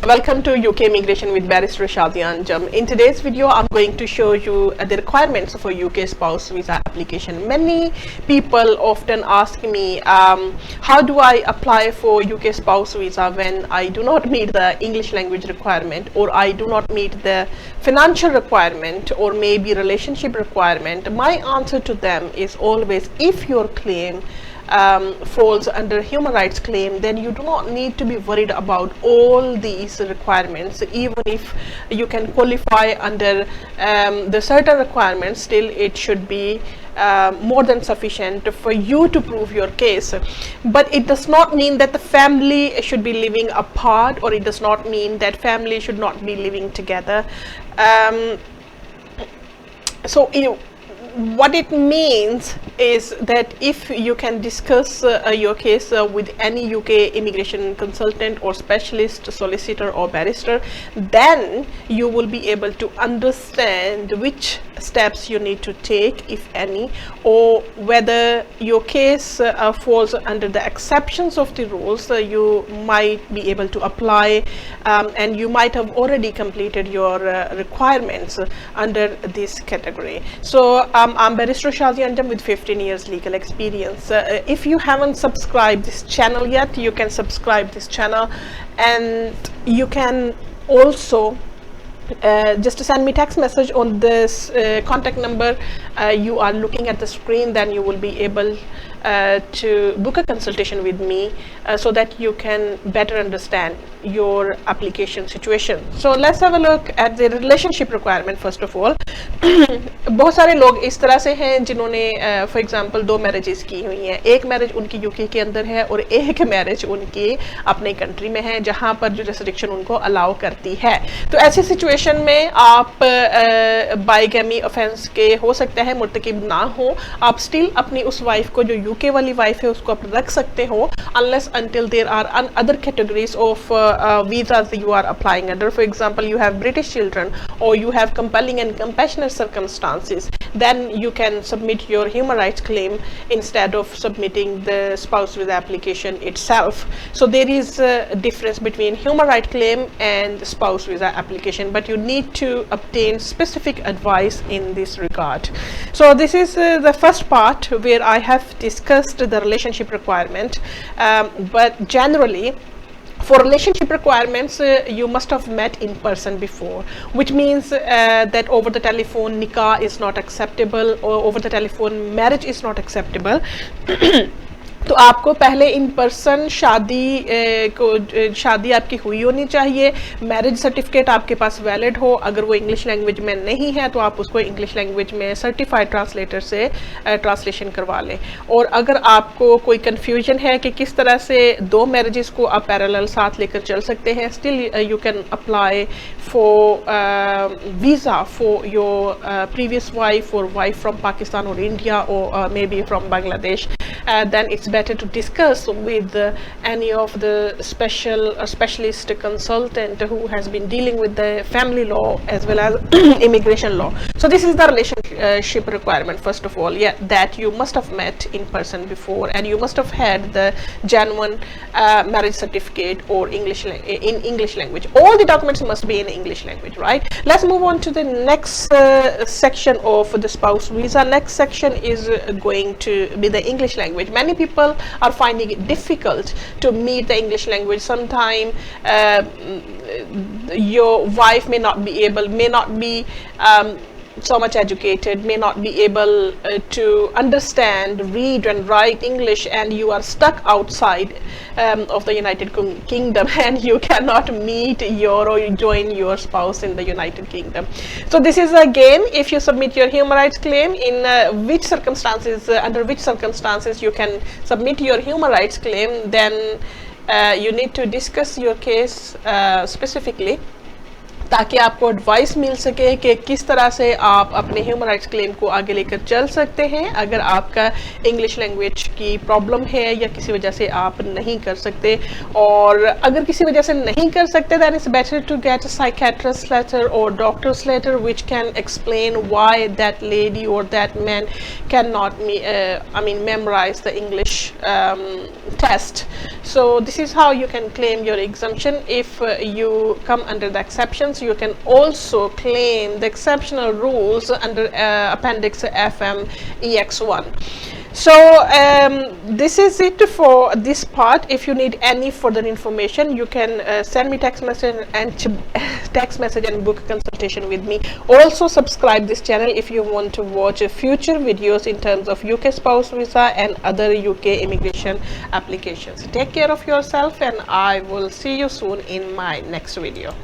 Welcome to UK Immigration with Barrister Shazia Anjum. In today's video, I'm going to show you the requirements for UK spouse visa application. Many people often ask me, how do I apply for UK spouse visa when I do not meet the English language requirement, or I do not meet the financial requirement, or maybe relationship requirement? My answer to them is always, if your claim falls under human rights claim, then you do not need to be worried about all these requirements. Even if you can qualify under the certain requirements, still it should be more than sufficient for you to prove your case. But it does not mean that the family should be living apart, or it does not mean that family should not be living together. What it means is that if you can discuss your case with any UK immigration consultant or specialist, solicitor or barrister, then you will be able to understand which steps you need to take, if any, or whether your case falls under the exceptions of the rules. You might be able to apply, and you might have already completed your requirements under this category. So I'm Barrister Shazia Anjum with 15 years legal experience. If you haven't subscribed this channel yet, you can subscribe this channel, and you can also just to send me text message on this contact number you are looking at the screen. Then you will be able to book a consultation with me so that you can better understand your application situation. So let's have a look at the relationship requirement first of all. बहुत सारे लोग इस तरह से हैं जिन्होंने for example दो marriages की हुई हैं. एक मैरिज उनकी यूके के अंदर है और एक मैरिज उनकी अपने कंट्री में है जहां पर जो रेस्ट्रिक्शन उनको अलाउ करती है. तो ऐसी सिचुएशन में आप बाइगैमी ऑफेंस के हो सकता है मुर्तकिब ना हो, आप स्टिल अपनी उस वाइफ को जो यूके वाली वाइफ है उसको आप रख सकते हो, unless until there are other categories of visas you are applying under. For example, you have British children, or you have compelling and compassionate circumstances, then you can submit your human rights claim instead of submitting the spouse visa application itself. So there is a difference between human rights claim and spouse visa application, but you need to obtain specific advice in this regard. So this is the first part where I have discussed the relationship requirement, but generally for relationship requirements you must have met in person before, which means that over the telephone nikah is not acceptable, or over the telephone marriage is not acceptable. तो आपको पहले in person शादी आपकी हुई होनी चाहिए. Marriage certificate आपके पास valid हो. अगर वो इंग्लिश लैंग्वेज में नहीं है तो आप उसको इंग्लिश लैंग्वेज में सर्टिफाइड ट्रांसलेटर से ट्रांसलेशन करवा लें. और अगर आपको कोई कन्फ्यूजन है कि किस तरह से दो मैरिजेस को आप पैरेलल साथ लेकर चल सकते हैं, still you can apply for visa for your previous wife और वाइफ फ्रॉम पाकिस्तान और इंडिया, और may be from Bangladesh. Then it's better to discuss with any of the specialist consultant who has been dealing with the family law as well as immigration law. So this is the relationship requirement first of all, that you must have met in person before, and you must have had the genuine marriage certificate or in English language. All the documents must be in English language, right? Let's move on to the next section of the spouse visa. Next section is going to be the English language. Many people are finding it difficult to meet the English language. Sometimes your wife may not be so much educated, may not be able to understand, read and write English, and you are stuck outside of the United Kingdom, and you cannot meet or join your spouse in the United Kingdom. So this is again, if you submit your human rights claim, in which circumstances, under which circumstances you can submit your human rights claim, then you need to discuss your case specifically, ताकि आपको advice मिल सके कि किस तरह से आप अपने human rights claim को आगे लेकर चल सकते हैं अगर आपका इंग्लिश लैंग्वेज की प्रॉब्लम है या किसी वजह से आप नहीं कर सकते. और अगर किसी वजह से नहीं कर सकते, then it's better to get a psychiatrist letter or doctor's letter which can explain why that lady or that man cannot memorize the English test. So this is how you can claim your exemption. If you come under the exceptions, you can also claim the exceptional rules under Appendix FM EX1. So this is it for this part. If you need any further information, you can send me text message and book a consultation with me. Also subscribe this channel if you want to watch future videos in terms of UK spouse visa and other UK immigration applications. Take care of yourself, and I will see you soon in my next video.